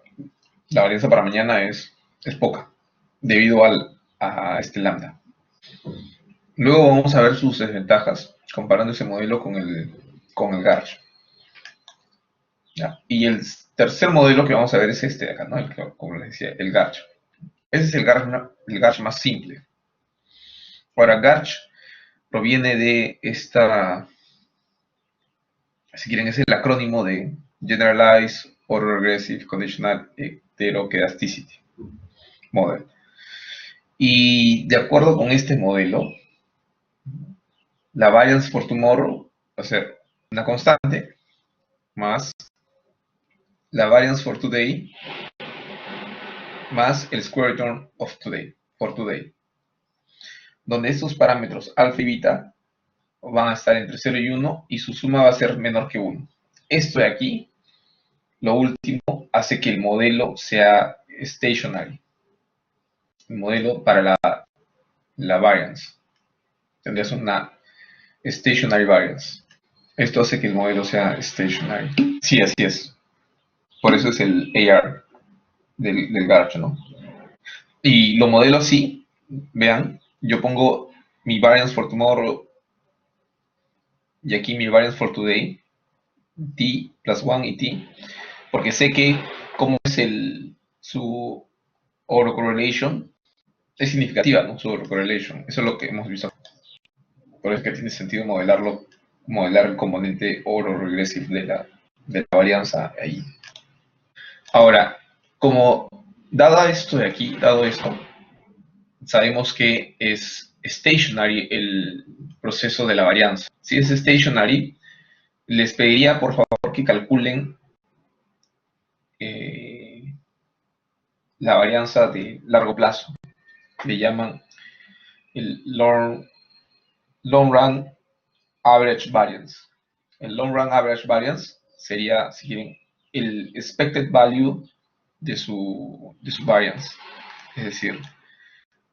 la varianza para mañana es poca, debido a este lambda. Luego vamos a ver sus desventajas, comparando ese modelo con el GARCH. ¿Ya? Y el tercer modelo que vamos a ver es este de acá, ¿no? Como les decía, el GARCH. Ese es el GARCH más simple. Ahora, GARCH proviene de esta, si quieren, es el acrónimo de Generalized Autoregressive Conditional Heterokedasticity Model. Y de acuerdo con este modelo, la variance for tomorrow va a ser una constante más la variance for today más el square return of today, for today, donde estos parámetros alfa y beta van a estar entre 0 y 1 y su suma va a ser menor que 1. Esto de aquí, lo último, hace que el modelo sea stationary. El modelo para la variance. Tendrías una stationary variance. Esto hace que el modelo sea stationary. Sí, así es. Por eso es el AR del GARCH, ¿no? Y lo modelo así, vean, yo pongo mi variance for tomorrow y aquí mi variance for today, t plus 1 y t, porque sé que como es su autocorrelation, es significativa, ¿no? Su autocorrelation, eso es lo que hemos visto. Por eso es que tiene sentido modelar el componente autoregressive de la varianza ahí. Ahora, como dado esto de aquí, sabemos que es stationary el proceso de la varianza. Si es stationary, les pediría por favor que calculen la varianza de largo plazo. Le llaman el long run average variance. El long run average variance sería, si quieren, el expected value de su variance. Es decir,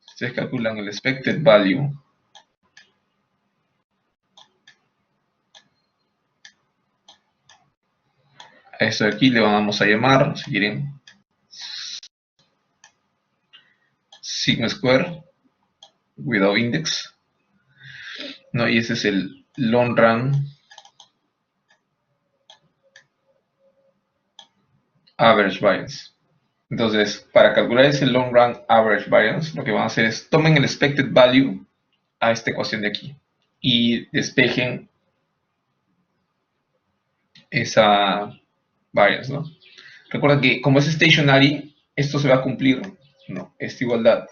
ustedes calculan el expected value a esto de aquí le vamos a llamar, si quieren, sigma square without index, ¿no? Y ese es el long run average variance. Entonces, para calcular ese long run average variance, lo que van a hacer es tomen el expected value a esta ecuación de aquí y despejen esa variance, ¿no? Recuerda que como es stationary, esto se va a cumplir, no, esta igualdad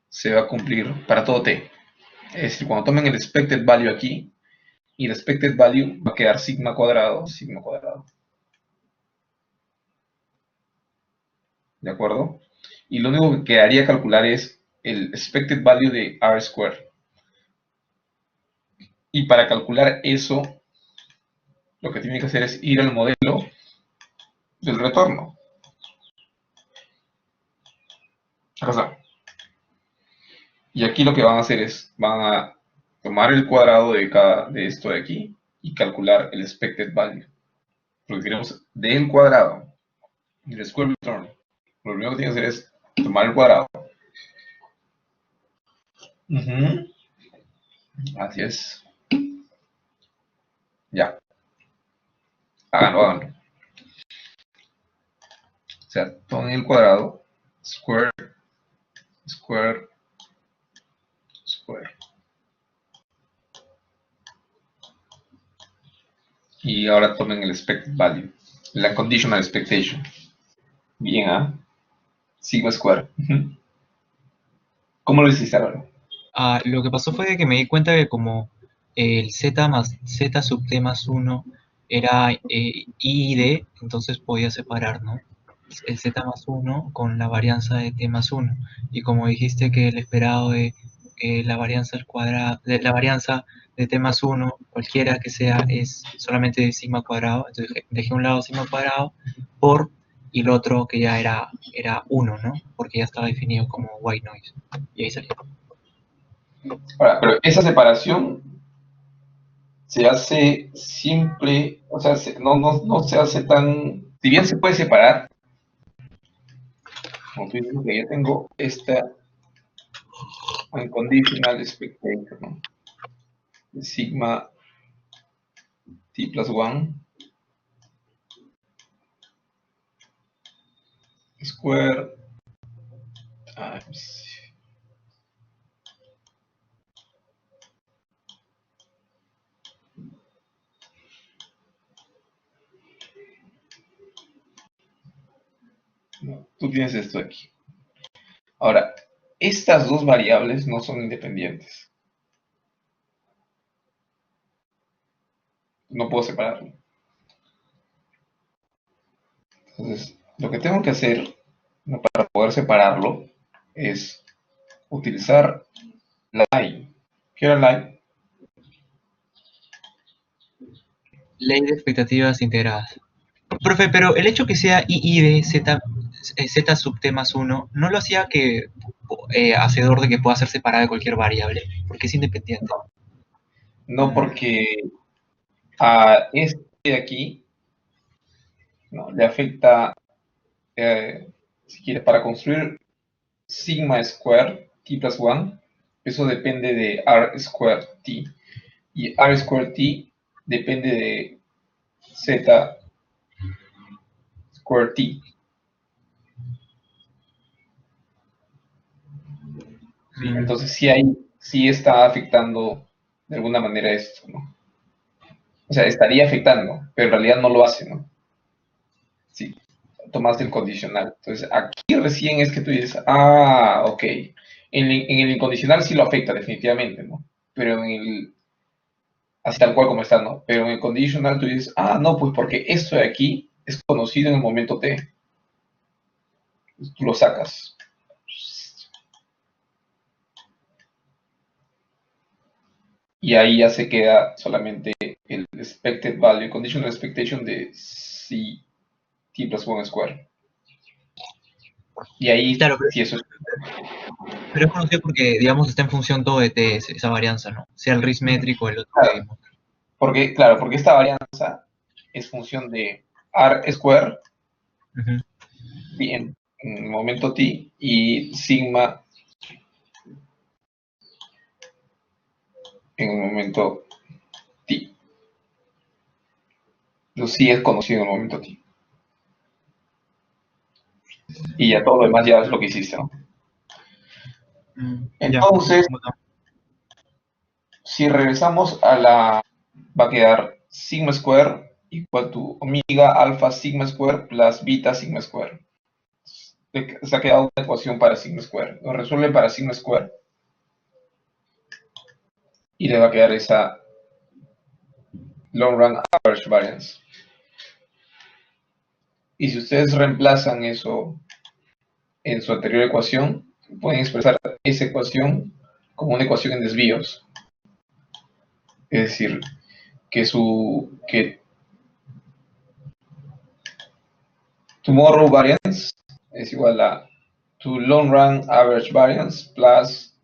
se va a cumplir para todo t. Es decir, cuando tomen el expected value aquí, y el expected value va a quedar sigma cuadrado. ¿De acuerdo? Y lo único que quedaría calcular es el expected value de R square. Y para calcular eso, lo que tiene que hacer es ir al modelo del retorno. Acá está. Y aquí lo que van a hacer es, van a tomar el cuadrado de esto de aquí y calcular el expected value. Porque queremos del cuadrado, del square return Lo primero que tienes que hacer es tomar el cuadrado. Así es. Ya. Háganlo. O sea, tomen el cuadrado, square, square, square. Y ahora tomen el expected value, la conditional expectation. Bien, ¿ah? Sigma square. ¿Cómo lo hiciste ahora? Lo que pasó fue que me di cuenta que como el z más z sub t más 1 era I y D, entonces podía separar, ¿no? El z más 1 con la varianza de t más 1. Y como dijiste que el esperado de la varianza al cuadrado, de la varianza de t más 1, cualquiera que sea, es solamente de sigma cuadrado, entonces dejé un lado sigma cuadrado por, y el otro que ya era 1, ¿no? Porque ya estaba definido como white noise. Y ahí salió. Ahora, pero esa separación se hace simple, o sea, no se hace tan... Si bien se puede separar, como tú dices, que ya tengo esta unconditional expectation, ¿no? Sigma t plus 1 square. No, tú tienes esto aquí. Ahora, estas dos variables no son independientes. No puedo separarlo. Entonces, lo que tengo que hacer, ¿no?, para poder separarlo es utilizar la ley. ¿Qué era la ley? Ley de expectativas integradas. Profe, pero el hecho que sea I de Z, Z sub t más 1, ¿no lo hacía que hacedor de que pueda ser separada de cualquier variable? Porque es independiente. No, porque a este de aquí, ¿no?, le afecta, si quiere, para construir sigma square t plus 1, eso depende de r square t. Y r square t depende de z square t. ¿Sí? Entonces sí está afectando de alguna manera esto, ¿no? O sea, estaría afectando, pero en realidad no lo hace, ¿no? Sí, tomaste el condicional. Entonces aquí recién es que tú dices, ok. En el incondicional sí lo afecta definitivamente, ¿no? Pero en el, así tal cual como está, ¿no? Pero en el conditional tú dices, no, pues porque esto de aquí es conocido en el momento t. Entonces, tú lo sacas. Y ahí ya se queda solamente el expected value, conditional expectation de c t plus 1 square. Y ahí, Claro, si eso es... pero es conocido porque, digamos, está en función todo de t, esa varianza, ¿no? Sea el rismétrico o el otro que vimos. Porque esta varianza es función de r square en el momento t y sigma en el momento t. Entonces sí es conocido en el momento t. Y ya todo lo demás ya es lo que hiciste, ¿no? Entonces, si regresamos a la... va a quedar sigma square igual to omega alfa sigma square plus beta sigma square. Se ha quedado una ecuación para sigma square. Lo resuelve para sigma square y le va a quedar esa long run average variance. Y si ustedes reemplazan eso en su anterior ecuación, pueden expresar esa ecuación como una ecuación en desvíos. Es decir, que tomorrow variance es igual a to long run average variance plus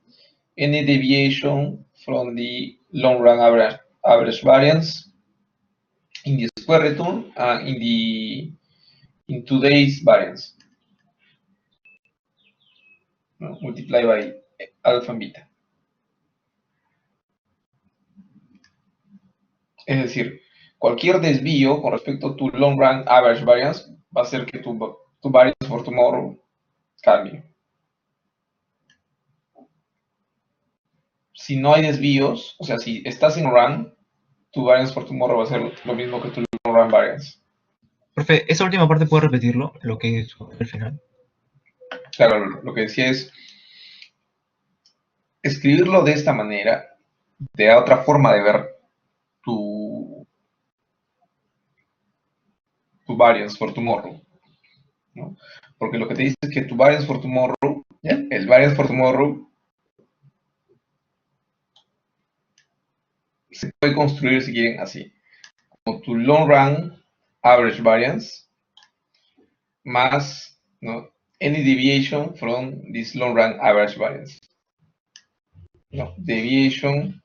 any deviation from the long run average variance in the square return and in today's variance. ¿no? Multiply by alpha and beta. Es decir, cualquier desvío con respecto a tu long run average variance va a hacer que tu variance for tomorrow cambie. Si no hay desvíos, o sea, si estás en run, tu variance for tomorrow va a ser lo mismo que tu long run variance. Profe, esa última parte puedo repetirlo, lo que es al final. Claro, lo que decía es escribirlo de esta manera, te da otra forma de ver tu variance for tomorrow, ¿no? Porque lo que te dice es que tu variance for tomorrow, ¿ya? El variance for tomorrow se puede construir, si quieren, así, como tu long run average variance más, ¿no?, any deviation from this long run average variance, ¿no? Deviation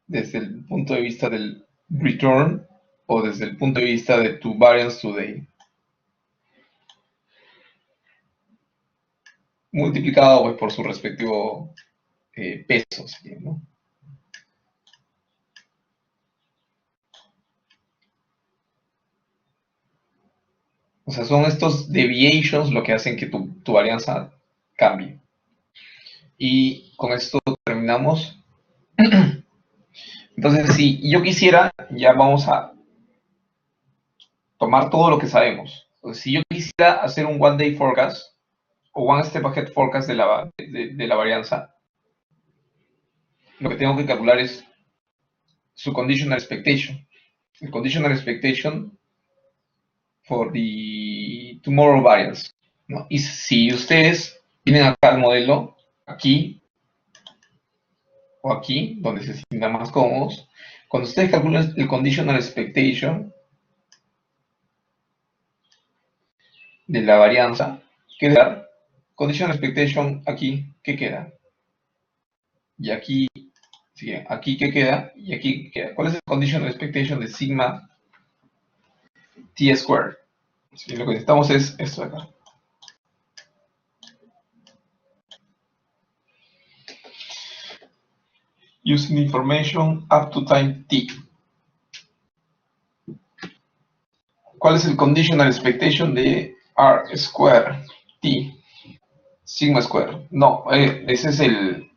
desde el punto de vista del return o desde el punto de vista de tu variance today, multiplicado pues, por su respectivo peso, ¿no? O sea, son estos deviations lo que hacen que tu varianza cambie. Y con esto terminamos. Entonces, si yo quisiera, ya vamos a tomar todo lo que sabemos. Entonces, si yo quisiera hacer un one day forecast o one step ahead forecast de la varianza, lo que tengo que calcular es su conditional expectation. El conditional expectation for the tomorrow variance, ¿no? Y si ustedes tienen acá el modelo, aquí o aquí, donde se sientan más cómodos, cuando ustedes calculan el conditional expectation de la varianza, queda conditional expectation aquí, ¿qué queda? Y aquí, ¿sí? Aquí ¿qué queda? Y aquí ¿qué queda? ¿Cuál es el conditional expectation de sigma t squared? ¿Sí? Lo que necesitamos es esto de acá. Using information up to time t. ¿Cuál es el conditional expectation de r square t? Sigma square. No, ese es el...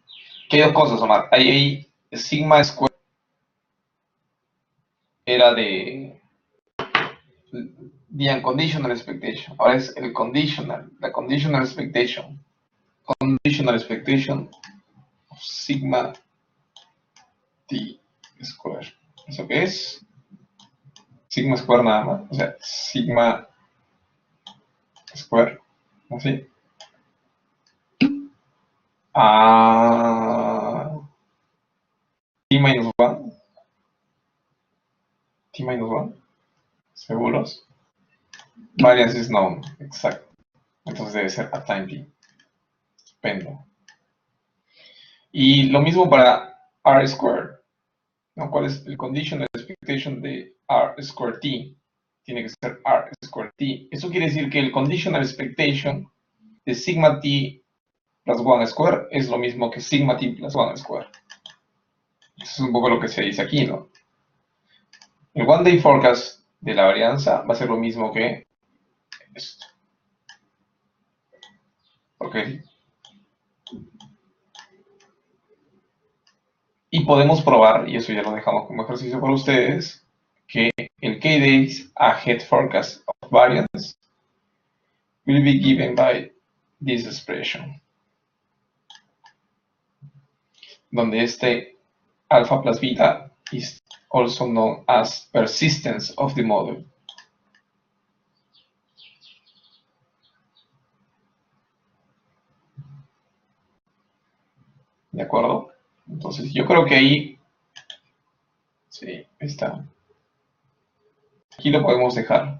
¿Qué hay dos cosas, Omar? Ahí sigma square era de the unconditional expectation. Ahora es el conditional, la conditional expectation. Conditional expectation of sigma t square. ¿Eso qué es? Sigma square nada más. O sea, sigma square. ¿Así? Ah, t minus 1. T minus 1. ¿Seguros? Variance is known. Exacto. Entonces debe ser a time t. Estupendo. Y lo mismo para r squared, ¿no? ¿Cuál es el conditional expectation de r squared t? Tiene que ser r squared t. Eso quiere decir que el conditional expectation de sigma t plus 1 square es lo mismo que sigma t plus 1 square. Eso es un poco lo que se dice aquí, ¿no? El one day forecast de la varianza va a ser lo mismo que esto. ¿Ok? Y podemos probar, y eso ya lo dejamos como ejercicio para ustedes, que el K-Days Ahead Forecast of Variance will be given by this expression, donde este alpha plus beta is also known as persistence of the model. ¿De acuerdo? Entonces yo creo que ahí, sí, está. Aquí lo podemos dejar.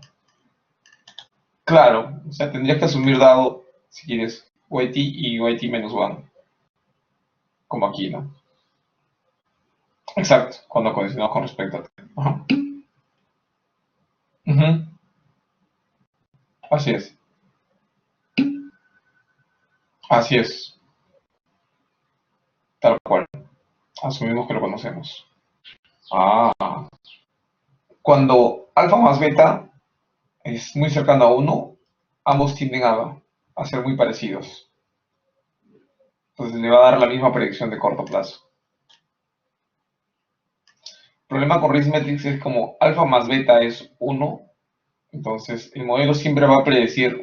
Claro, o sea, tendrías que asumir dado, si quieres, YT y YT menos 1. Como aquí, ¿no? Exacto, cuando condicionamos con respecto a t. Ajá. Así es. Así es, tal cual. Asumimos que lo conocemos. Cuando alfa más beta es muy cercano a 1, ambos tienden a ser muy parecidos. Entonces le va a dar la misma predicción de corto plazo. El problema con Riskmetrics es como alfa más beta es 1, entonces el modelo siempre va a predecir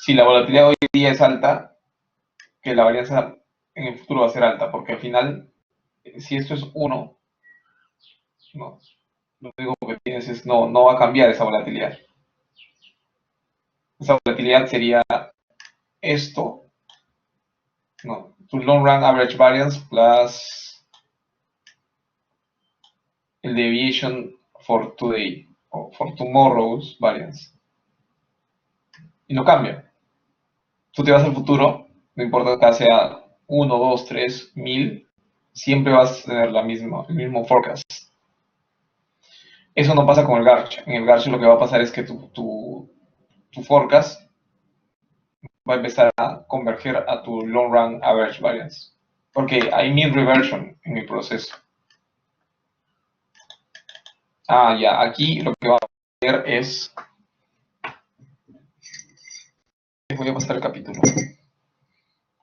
si la volatilidad hoy día es alta, que la varianza en el futuro va a ser alta, porque al final, si esto es 1, no, lo único que tienes es no va a cambiar esa volatilidad. Esa volatilidad sería esto, no, tu long run average variance plus el deviation for today o for tomorrow's variance. Y no cambia. Tú te vas al futuro, no importa que sea 1, 2, 3, 1000, siempre vas a tener el mismo forecast. Eso no pasa con el Garch. En el Garch lo que va a pasar es que tu forecast va a empezar a converger a tu long run average variance. Porque hay mean reversion en el proceso. Ya, aquí lo que va a hacer es... Les voy a pasar el capítulo.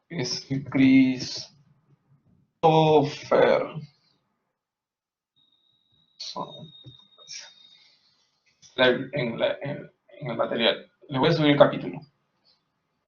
Es Christopher. En el material. Le voy a subir el capítulo.